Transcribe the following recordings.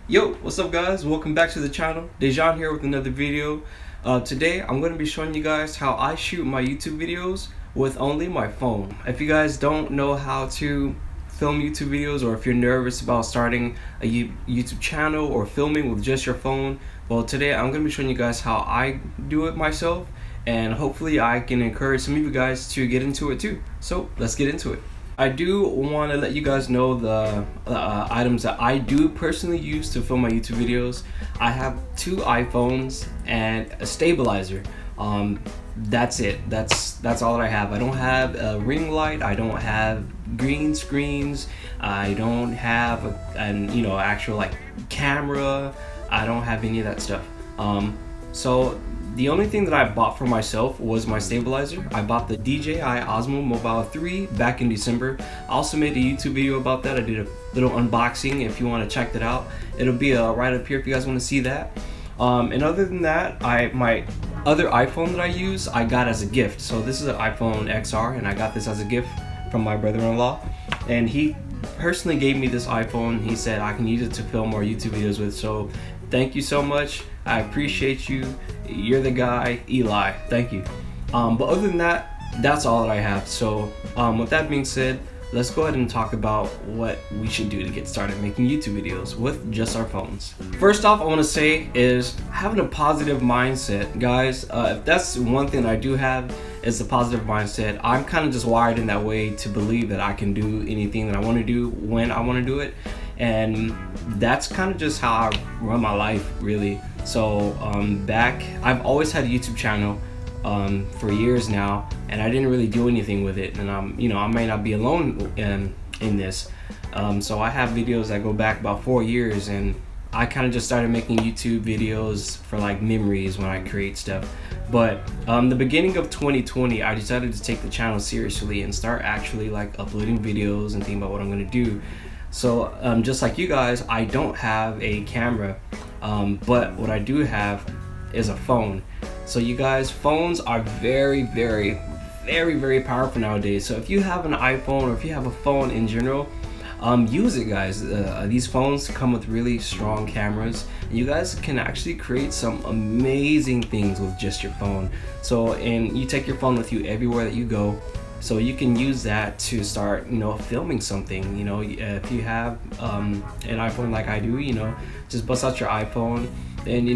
Yo, what's up guys? Welcome back to the channel. Dae'Jon here with another video. Today I'm going to be showing you guys how I shoot my YouTube videos with only my phone. If you guys don't know how to film YouTube videos, or if you're nervous about starting a YouTube channel or filming with just your phone, well, today I'm going to be showing you guys how I do it myself, and hopefully I can encourage some of you guys to get into it too. So let's get into it. I do want to let you guys know the items that I do personally use to film my YouTube videos. I have 2 iPhones and a stabilizer. That's it. That's all that I have. I don't have a ring light. I don't have green screens. I don't have an actual like camera. I don't have any of that stuff. So the only thing that I bought for myself was my stabilizer. I bought the DJI Osmo Mobile 3 back in December. I also made a YouTube video about that. I did a little unboxing if you want to check that out. It'll be right up here if you guys want to see that. And other than that, my other iPhone that I use, I got as a gift. So this is an iPhone XR, and I got this as a gift from my brother-in-law. And he personally gave me this iPhone. He said I can use it to film more YouTube videos with. So thank you so much. I appreciate you. You're the guy, Eli. Thank you. But other than that, that's all that I have. So with that being said, let's go ahead and talk about what we should do to get started making YouTube videos with just our phones. First off, I want to say is having a positive mindset, guys. If that's one thing I do have, is a positive mindset. I'm kind of just wired in that way to believe that I can do anything that I want to do when I want to do it, and that's kind of just how I run my life, really. So I've always had a YouTube channel for years now, and I didn't really do anything with it, and I may not be alone in this. So I have videos that go back about 4 years, and I kind of just started making YouTube videos for like memories when I create stuff. But the beginning of 2020, I decided to take the channel seriously and start actually like uploading videos and thinking about what I'm gonna do. So just like you guys, I don't have a camera, but what I do have is a phone. So you guys, phones are very, very, very, very powerful nowadays. So if you have an iPhone, or if you have a phone in general, use it, guys. These phones come with really strong cameras. You guys can actually create some amazing things with just your phone. So, and you take your phone with you everywhere that you go. So you can use that to start, filming something. If you have an iPhone like I do, just bust out your iPhone and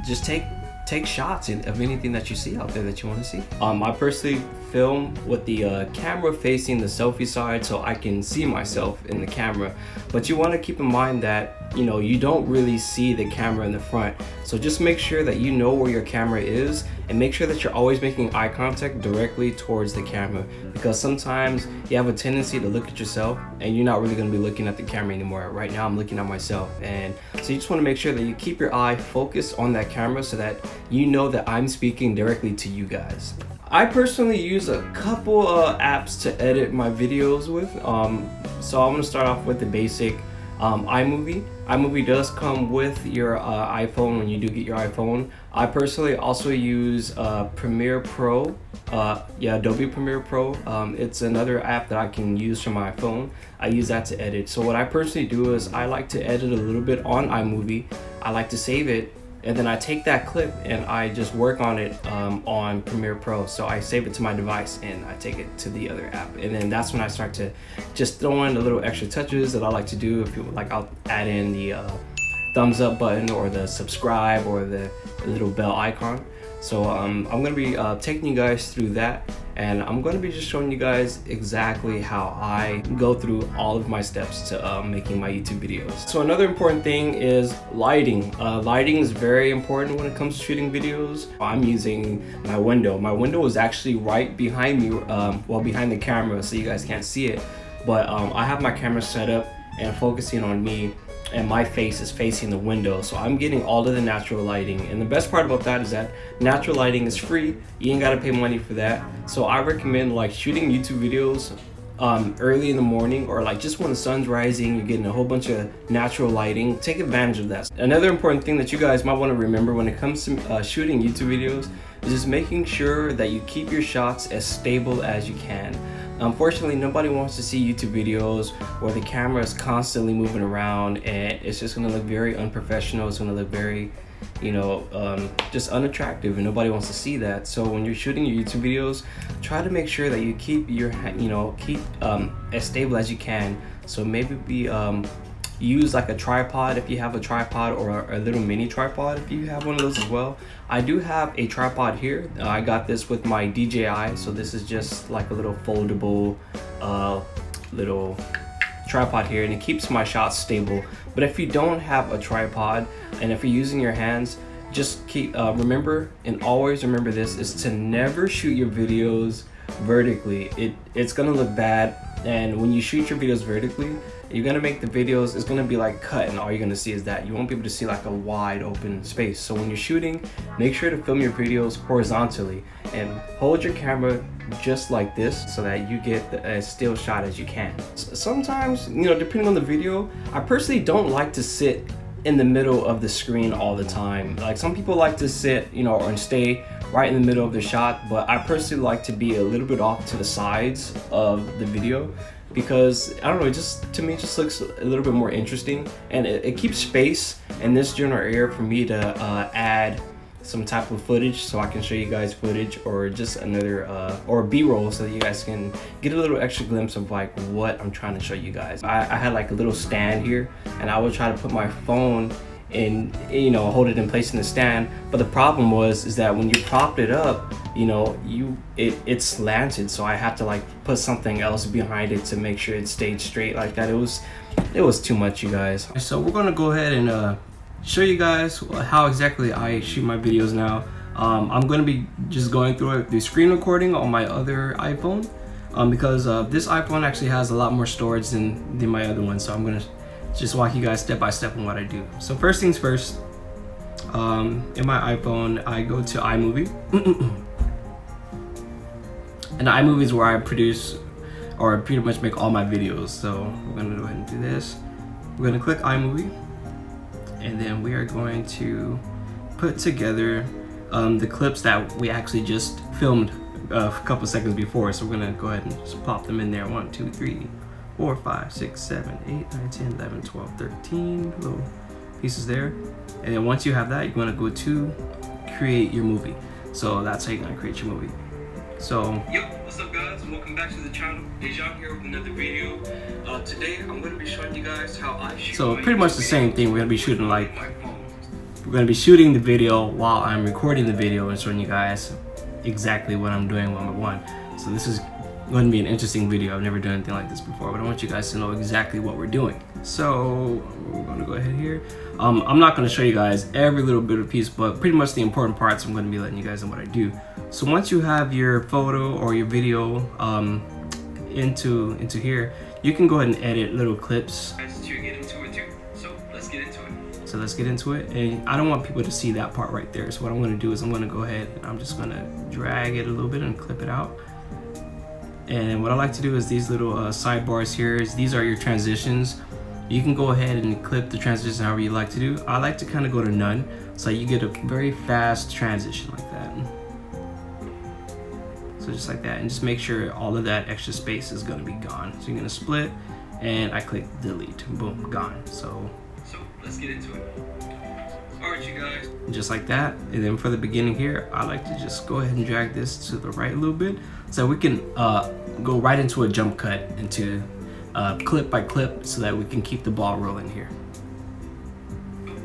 just take shots of anything that you see out there that you want to see. I personally film with the camera facing the selfie side, so I can see myself in the camera. But you want to keep in mind that you don't really see the camera in the front. So just make sure that you know where your camera is, and make sure that you're always making eye contact directly towards the camera, because sometimes you have a tendency to look at yourself and you're not really going to be looking at the camera anymore. Right now I'm looking at myself, and so you just want to make sure that you keep your eye focused on that camera so that you know that I'm speaking directly to you guys. I personally use a couple apps to edit my videos with. So I'm going to start off with the basic iMovie. iMovie does come with your iPhone when you do get your iPhone. I personally also use Premiere Pro, Adobe Premiere Pro. It's another app that I can use from my phone. I use that to edit. So what I personally do is I like to edit a little bit on iMovie. I like to save it, and then I take that clip and I just work on it on Premiere Pro. So I save it to my device and I take it to the other app, and then that's when I start to just throw in the little extra touches that I like to do. If you like, I'll add in the thumbs up button, or the subscribe, or the little bell icon. So I'm gonna be taking you guys through that, and I'm gonna be just showing you guys exactly how I go through all of my steps to making my YouTube videos. So another important thing is lighting. Lighting is very important when it comes to shooting videos. I'm using my window. My window is actually right behind me, well, behind the camera, so you guys can't see it. But I have my camera set up and focusing on me, and my face is facing the window, so I'm getting all of the natural lighting. And the best part about that is that natural lighting is free. You ain't gotta pay money for that. So I recommend like shooting YouTube videos early in the morning, or like just when the sun's rising, you're getting a whole bunch of natural lighting. Take advantage of that. Another important thing that you guys might want to remember when it comes to shooting YouTube videos is just making sure that you keep your shots as stable as you can. Unfortunately, nobody wants to see YouTube videos where the camera is constantly moving around, and it's just gonna look very unprofessional. It's gonna look very, you know, just unattractive, and nobody wants to see that. So when you're shooting your YouTube videos, try to make sure that you keep your, keep as stable as you can. So maybe use like a tripod if you have a tripod, or a little mini tripod if you have one of those as well. I do have a tripod here. I got this with my DJI, so this is just like a little foldable little tripod here, and it keeps my shots stable. But if you don't have a tripod, and if you're using your hands, just keep remember, and always remember this, is to never shoot your videos vertically. It's gonna look bad, and when you shoot your videos vertically, you're gonna make the videos, it's gonna be like cut, and all you're gonna see is that. You won't be able to see like a wide open space. So when you're shooting, make sure to film your videos horizontally and hold your camera just like this, so that you get as still shot as you can. Sometimes, you know, depending on the video, I personally don't like to sit in the middle of the screen all the time. Like some people like to sit, you know, or stay right in the middle of the shot, but I personally like to be a little bit off to the sides of the video, because I don't know, it just, to me, it just looks a little bit more interesting, and it keeps space in this general area for me to add some type of footage, so I can show you guys footage, or just another or B-roll, so that you guys can get a little extra glimpse of like what I'm trying to show you guys. I had like a little stand here, and I would try to put my phone and, you know, hold it in place in the stand, but the problem is that when you propped it up, you know, it slanted, so I had to like put something else behind it to make sure it stayed straight like that. It was too much, you guys. So we're gonna go ahead and show you guys how exactly I shoot my videos now. I'm gonna be just going through it through screen recording on my other iPhone, because this iPhone actually has a lot more storage than my other one, so I'm gonna just walk you guys step by step on what I do. So first things first, in my iPhone, I go to iMovie. And iMovie is where I produce, or pretty much make all my videos. So we're gonna go ahead and do this. We're gonna click iMovie, and then we are going to put together the clips that we actually just filmed a couple seconds before. So we're gonna go ahead and just pop them in there. 1, 2, 3, 4, 5, 6, 7, 8, 9, 10, 11, 12, 13 little pieces there. And then once you have that, you're gonna go to create your movie. So that's how you're gonna create your movie. So, yo, what's up guys, and welcome back to the channel. Dae'Jon here with another video. Today I'm going to be showing you guys how I shoot. So pretty much the same thing. We're going to be shooting like, we're going to be shooting the video while I'm recording the video and showing you guys exactly what I'm doing one by one. So this is going to be an interesting video. I've never done anything like this before, but I want you guys to know exactly what we're doing. So we're going to go ahead here. I'm not going to show you guys every little bit of piece, but pretty much the important parts I'm going to be letting you guys know what I do. So once you have your photo or your video into here, you can go ahead and edit little clips. To get into it too. So let's get into it. So let's get into it. And I don't want people to see that part right there. So what I'm going to do is I'm going to go ahead and I'm just going to drag it a little bit and clip it out. And what I like to do is these little sidebars here, these are your transitions. You can go ahead and clip the transition however you like to do. I like to kind of go to none, so you get a very fast transition like that. So just like that, and just make sure all of that extra space is gonna be gone. So you're gonna split, and I click delete, boom, gone. So let's get into it. All right, you guys. Just like that, and then for the beginning here, I like to just go ahead and drag this to the right a little bit, so we can go right into a jump cut into clip by clip, so that we can keep the ball rolling here.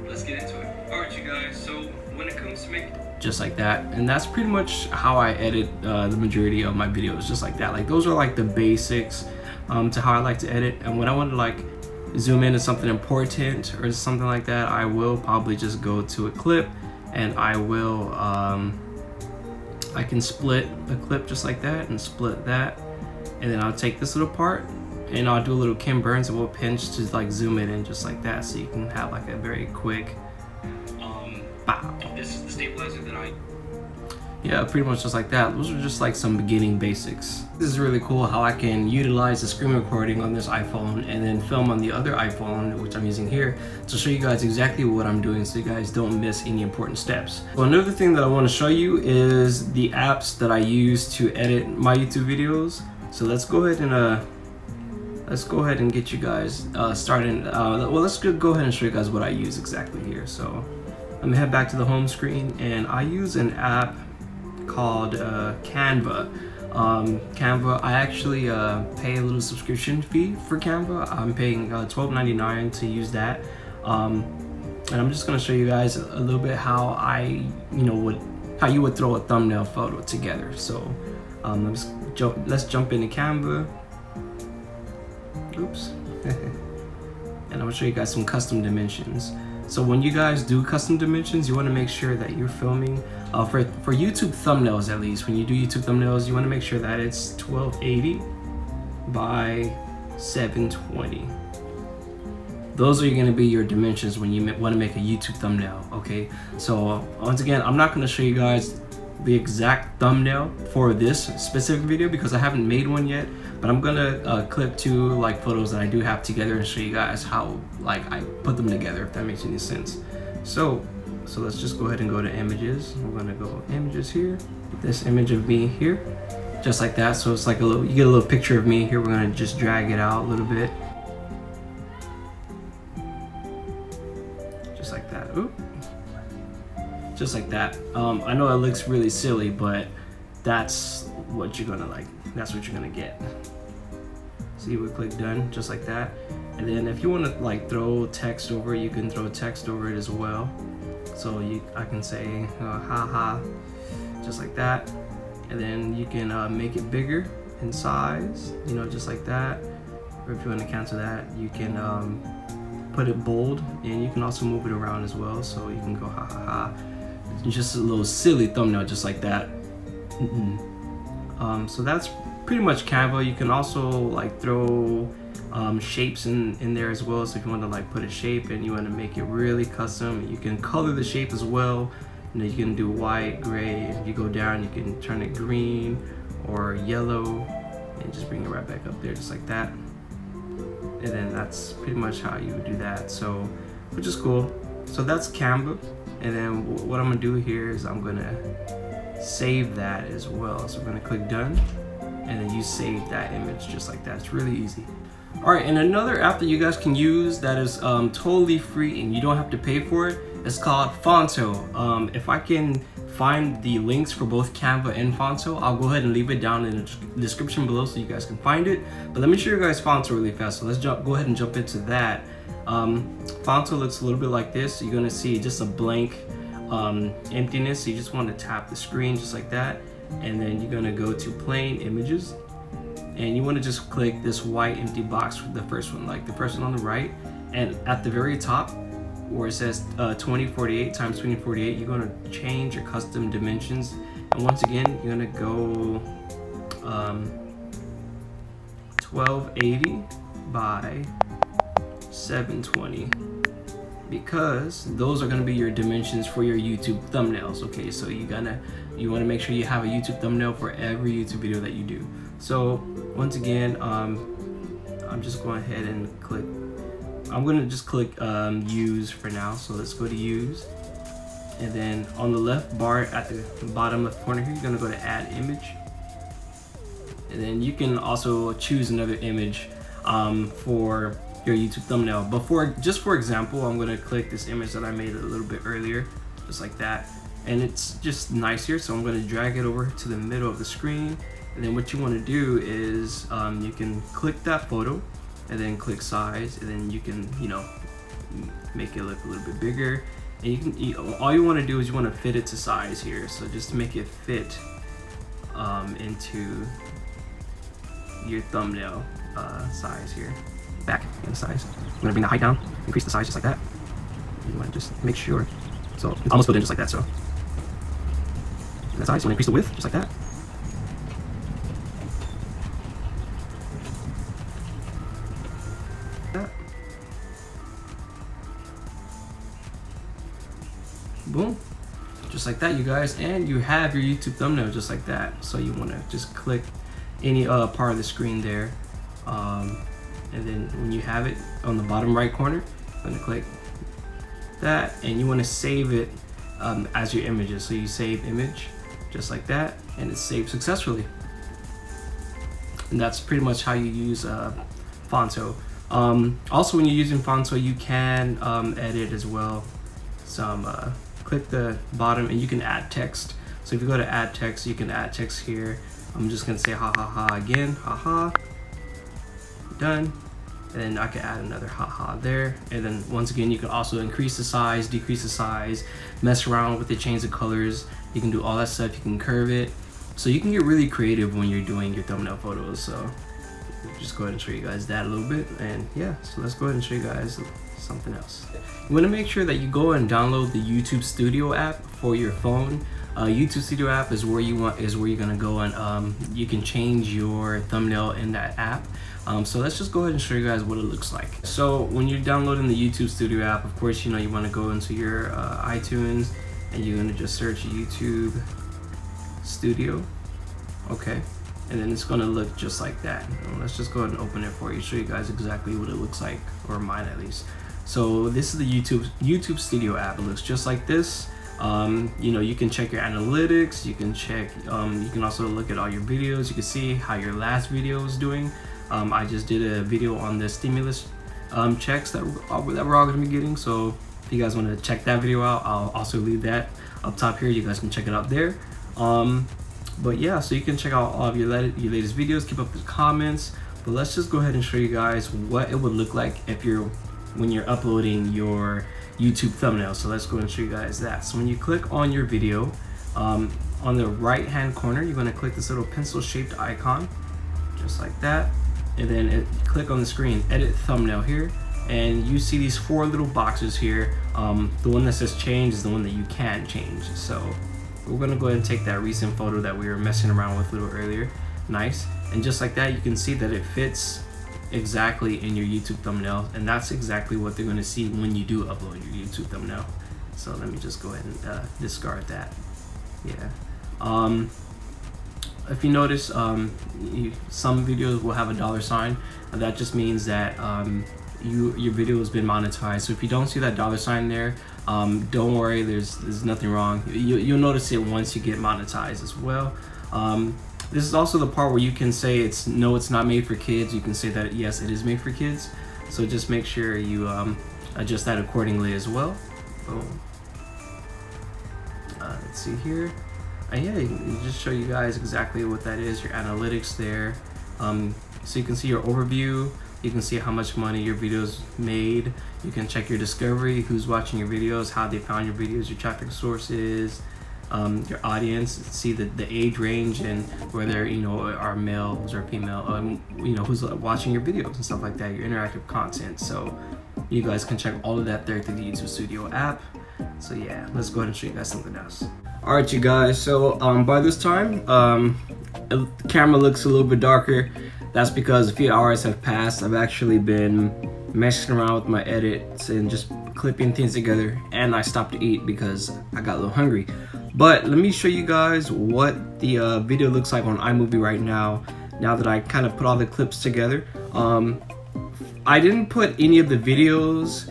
Let's get into it. All right, you guys. So when it comes to making, just like that, and that's pretty much how I edit the majority of my videos, just like that. Like those are like the basics to how I like to edit. And when I want to like zoom into something important or something like that, I will probably just go to a clip, and I will I can split a clip just like that and split that, and then I'll take this little part and I'll do a little Ken Burns, and we'll pinch to like zoom it in just like that, so you can have like a very quick bow. This is the stabilizer that yeah, pretty much just like that. Those are just like some beginning basics. This is really cool how I can utilize the screen recording on this iPhone and then film on the other iPhone, which I'm using here, to show you guys exactly what I'm doing, so you guys don't miss any important steps. So another thing that I want to show you is the apps that I use to edit my YouTube videos. So let's go ahead and get you guys started. Well, let's go ahead and show you guys what I use exactly here. So let me head back to the home screen, and I use an app called Canva. Canva, I actually pay a little subscription fee for Canva. I'm paying $12.99 to use that. And I'm just gonna show you guys a little bit how how you would throw a thumbnail photo together. So let's jump into Canva. Oops. And I'm gonna show you guys some custom dimensions. So when you guys do custom dimensions, you want to make sure that you're filming for YouTube thumbnails. At least when you do YouTube thumbnails, you want to make sure that it's 1280 by 720. Those are going to be your dimensions when you want to make a YouTube thumbnail. Okay, so once again, I'm not going to show you guys the exact thumbnail for this specific video because I haven't made one yet, but I'm gonna clip two like photos that I do have together and show you guys how like I put them together, if that makes any sense. So let's just go ahead and go to images. We're gonna go images here, this image of me here, just like that. So it's like you get a little picture of me here. We're gonna just drag it out a little bit, just like that. Oop. Just like that. I know it looks really silly, but that's what you're gonna like. That's what you're gonna get. See, we click done, just like that. And then if you want to like throw text over it, you can throw text over it as well. So I can say haha, just like that. And then you can make it bigger in size, just like that. Or if you want to cancel that, you can put it bold, and you can also move it around as well. So you can go ha ha ha. Just a little silly thumbnail, just like that. So that's pretty much Canva. You can also like throw shapes in there as well. So if you want to like put a shape and you want to make it really custom, you can color the shape as well. You can do white, gray. If you go down, you can turn it green or yellow and just bring it right back up there, just like that. And then that's pretty much how you would do that. So, which is cool. So that's Canva. And then what I'm gonna do here is I'm gonna save that as well. So we're gonna click done, and then you save that image just like that. It's really easy. All right, and another app that you guys can use that is totally free and you don't have to pay for it, it's called Phonto. If I can find the links for both Canva and Phonto, I'll go ahead and leave it down in the description below so you guys can find it. But let me show you guys Phonto really fast. So let's go ahead and jump into that. Phonto looks a little bit like this. You're gonna see just a blank emptiness. So you just want to tap the screen just like that, and then you're gonna go to plain images, and you want to just click this white empty box for the first one, like the first one on the right, and at the very top where it says 2048 times 2048, you're gonna change your custom dimensions, and once again you're gonna go 1280 by 720, because those are going to be your dimensions for your YouTube thumbnails. Okay, so you want to make sure you have a YouTube thumbnail for every YouTube video that you do. So once again, I'm just going ahead and click, I'm going to just click use for now. So let's go to use, and then on the left bar at the bottom left corner here, you're going to go to add image, and then you can also choose another image for your YouTube thumbnail. But just for example, I'm gonna click this image that I made a little bit earlier, just like that, and it's just nice here. So I'm gonna drag it over to the middle of the screen, and then what you want to do is you can click that photo, and then click size, and then you can make it look a little bit bigger. And all you want to do is you want to fit it to size here. So just to make it fit into your thumbnail size here. Back in the size. I'm gonna bring the height down, increase the size just like that. You want to just make sure. So it's almost filled in just like that. So that size, you want to increase the width just like that. Boom, just like that, you guys, and you have your YouTube thumbnail just like that. So you want to just click any part of the screen there. And then when you have it on the bottom right corner, I'm gonna click that, and you want to save it as your images. So you save image just like that, and it's saved successfully. and that's pretty much how you use phonto. Also, when you're using phonto, you can edit as well. Click the bottom and you can add text. So if you go to add text, you can add text here. I'm just gonna say ha ha ha again, ha ha. Done. And then I can add another haha there. And then once again, you can also increase the size, decrease the size, mess around with it, change the colors. You can do all that stuff. You can curve it. So you can get really creative when you're doing your thumbnail photos. So just go ahead and show you guys that a little bit. And yeah, so let's go ahead and show you guys something else. You want to make sure that you go and download the YouTube Studio app for your phone. YouTube Studio app is where you're gonna go and you can change your thumbnail in that app. So let's just go ahead and show you guys what it looks like. So when you're downloading the YouTube Studio app, of course, you want to go into your iTunes and you're gonna just search YouTube Studio. Okay, and then it's gonna look just like that. Let's just go ahead and open it for you, show you guys exactly what it looks like, or mine at least. So this is the YouTube Studio app. It looks just like this. You can check your analytics, you can check, you can also look at all your videos, you can see how your last video is doing. I just did a video on the stimulus checks that we're all going to be getting, so if you guys want to check that video out, I'll also leave that up top here. You guys can check it out there. But yeah, so you can check out all of your latest videos, keep up the comments. But let's just go ahead and show you guys what it would look like when you're uploading your YouTube thumbnail. So let's go and show you guys that. So when you click on your video, on the right hand corner, you're going to click this little pencil shaped icon, just like that, and then click on the screen edit thumbnail here, and you see these 4 little boxes here. The one that says change is the one that you can change. So we're going to go ahead and take that recent photo that we were messing around with a little earlier. Nice. And just like that, you can see that it fits exactly in your YouTube thumbnail, and that's exactly what they're going to see when you do upload your YouTube thumbnail. So let me just go ahead and discard that. Yeah. If you notice, some videos will have a $sign, and that just means that your video has been monetized. So if you don't see that $sign there, don't worry, there's nothing wrong. You'll notice it once you get monetized as well. This is also the part where you can say it's not made for kids. You can say that yes, it is made for kids. So just make sure you adjust that accordingly as well. Boom. Let's see here. And yeah, you can just show you guys exactly what that is, your analytics there. So you can see your overview. You can see how much money your videos made. You can check your discovery, who's watching your videos, how they found your videos, your traffic sources, your audience, see the age range, and whether are males or female, who's watching your videos and stuff like that, your interactive content. So you guys can check all of that there through the YouTube Studio app. So yeah, let's go ahead and show you guys something else. All right, you guys, so by this time the camera looks a little bit darker. That's because a few hours have passed. I've actually been messing around with my edits and just clipping things together, and I stopped to eat because I got a little hungry. But let me show you guys what the video looks like on iMovie right now that I kind of put all the clips together. I didn't put any of the videos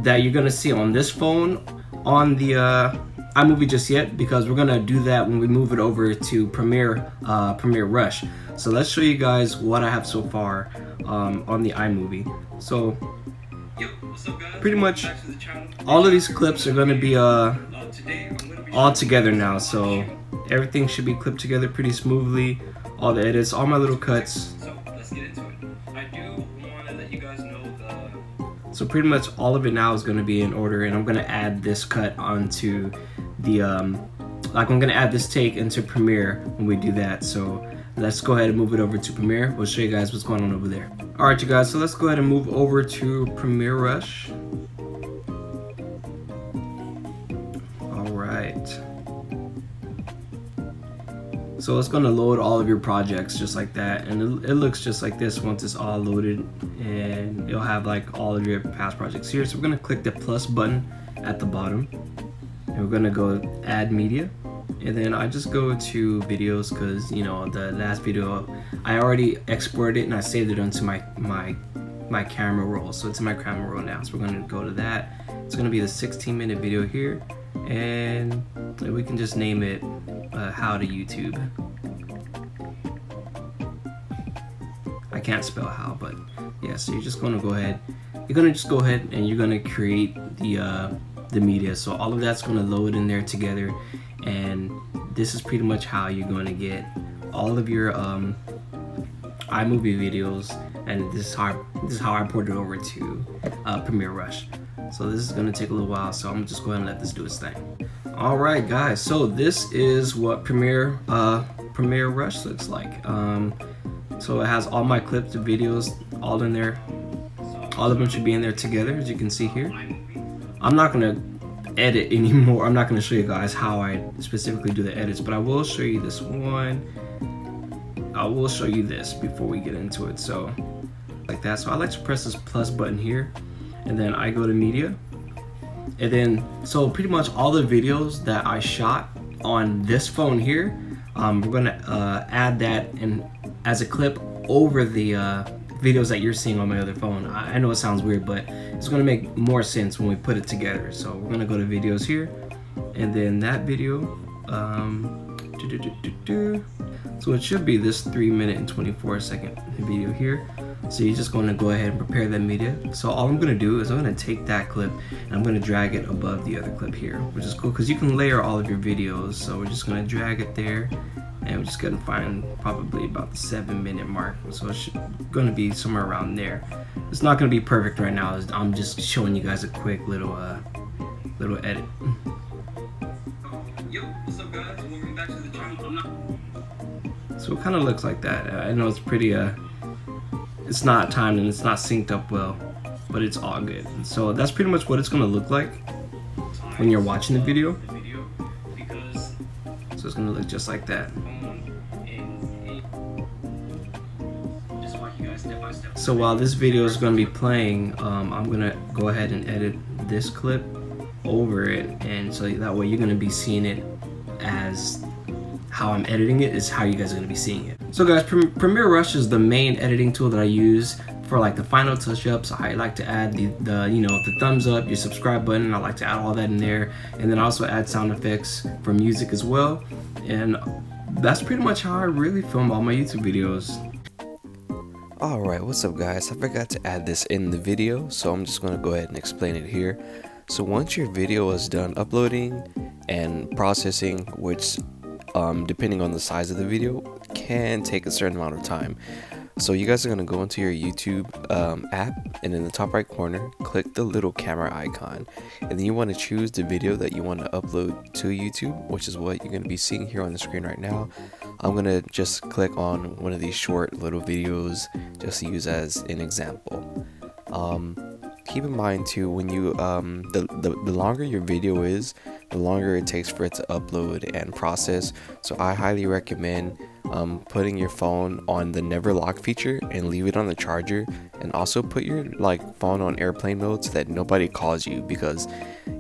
that you're gonna see on this phone on the iMovie just yet, because we're gonna do that when we move it over to Premiere Rush. So let's show you guys what I have so far on the iMovie. So what's up, guys? Pretty much all of these clips are gonna be all together now, so everything should be clipped together pretty smoothly. All the edits, all my little cuts. So let's get into it. I do want to let you guys know so pretty much all of it now is going to be in order, and I'm going to add this cut onto the I'm going to add this take into Premiere when we do that. So let's go ahead and move it over to Premiere. We'll show you guys what's going on over there. All right, you guys, so let's go ahead and move over to Premiere Rush. So it's gonna load all of your projects just like that, and it looks just like this once it's all loaded, and it'll have like all of your past projects here. So we're gonna click the plus button at the bottom, and we're gonna go add media, and then I just go to videos because the last video I already exported it and I saved it onto my camera roll. So it's in my camera roll now. So we're gonna go to that. It's gonna be the 16-minute video here, and we can just name it how to YouTube. can't spell how, but yeah. So you're just gonna go ahead. You're gonna just go ahead and you're gonna create the media. So all of that's gonna load in there together, and this is pretty much how you're gonna get all of your iMovie videos. And this is how I poured it over to Premiere Rush. So this is gonna take a little while, so I'm just going to let this do its thing. All right, guys. So this is what Premiere Rush looks like. So it has all my clips and videos all in there. All of them should be in there together, as you can see here. I'm not gonna edit anymore. I'm not gonna show you guys how I specifically do the edits, but I will show you this one. I will show you this before we get into it. So like that. So I like to press this plus button here, and then I go to media, and then so pretty much all the videos that I shot on this phone here, we're gonna add that in as a clip over the videos that you're seeing on my other phone. I know it sounds weird, but it's gonna make more sense when we put it together. So we're gonna go to videos here, and then that video, so it should be this 3-minute and 24-second video here. So you're just going to go ahead and prepare that media. So all I'm going to do is I'm going to take that clip and I'm going to drag it above the other clip here, which is cool because you can layer all of your videos. So we're just going to drag it there, and we're just going to find probably about the 7-minute mark. So it's going to be somewhere around there. It's not going to be perfect right now. I'm just showing you guys a quick little edit. Yo, what's up, guys? Welcome back to the channel. So it kind of looks like that. I know it's pretty it's not timed and it's not synced up well, but it's all good. So that's pretty much what it's gonna look like when you're watching the video. So it's gonna look just like that. So while this video is gonna be playing, I'm gonna go ahead and edit this clip over it, and so that way you're gonna be seeing it as how I'm editing it is how you guys are gonna be seeing it. So guys, Premiere Rush is the main editing tool that I use for like the final touch-ups. I like to add the thumbs up, your subscribe button. I like to add all that in there, and then I also add sound effects for music as well. And that's pretty much how I really film all my YouTube videos. Alright, what's up guys? I forgot to add this in the video, so I'm just gonna go ahead and explain it here. So once your video is done uploading and processing, which depending on the size of the video can take a certain amount of time, so you guys are going to go into your YouTube app, and in the top right corner click the little camera icon, and then you want to choose the video that you want to upload to YouTube, which is what you're going to be seeing here on the screen right now. I'm going to just click on one of these short little videos just to use as an example. Keep in mind too, when you the longer your video is, the longer it takes for it to upload and process. So I highly recommend putting your phone on the never lock feature and leave it on the charger, and also put your phone on airplane mode so that nobody calls you, because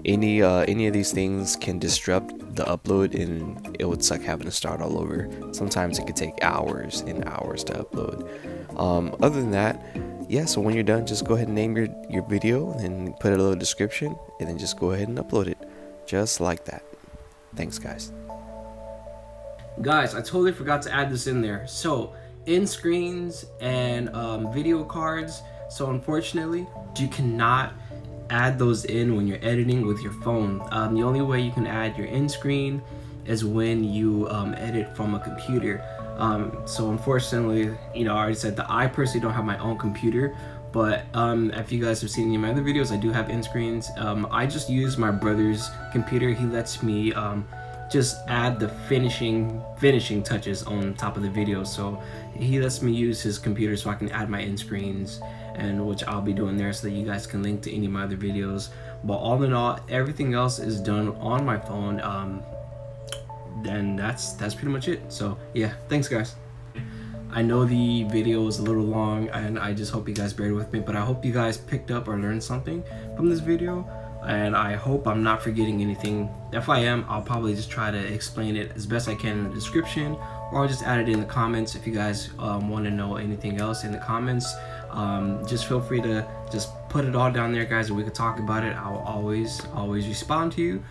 any of these things can disrupt the upload and it would suck having to start all over. Sometimes it could take hours and hours to upload. Other than that, yeah, so when you're done, just go ahead and name your video and put a little description, and then just go ahead and upload it just like that. Thanks guys. Guys, I totally forgot to add this in there. So end screens and video cards, so unfortunately you cannot add those in when you're editing with your phone. The only way you can add your end screen is when you edit from a computer. So unfortunately, I already said that I personally don't have my own computer, but if you guys have seen any of my other videos, I do have end screens. I just use my brother's computer. He lets me just add the finishing touches on top of the video. So he lets me use his computer so I can add my end screens, and which I'll be doing there so that you guys can link to any of my other videos. But all in all, everything else is done on my phone. Then that's pretty much it. So yeah, thanks guys. I know the video was a little long, and I just hope you guys bear with me, but I hope you guys picked up or learned something from this video, and I hope I'm not forgetting anything. If I am, I'll probably just try to explain it as best I can in the description, or I'll just add it in the comments. If you guys want to know anything else in the comments, just feel free to just put it all down there, guys, and we can talk about it. I'll always respond to you.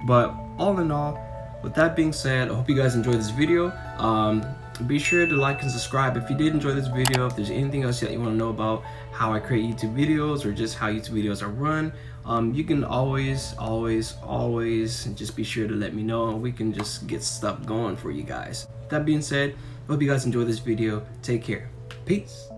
But all in all, with that being said, I hope you guys enjoyed this video. be sure to like and subscribe if you did enjoy this video. If there's anything else that you want to know about how I create YouTube videos or just how YouTube videos are run, you can always just be sure to let me know, and we can just get stuff going for you guys. That being said, I hope you guys enjoy this video. Take care. Peace.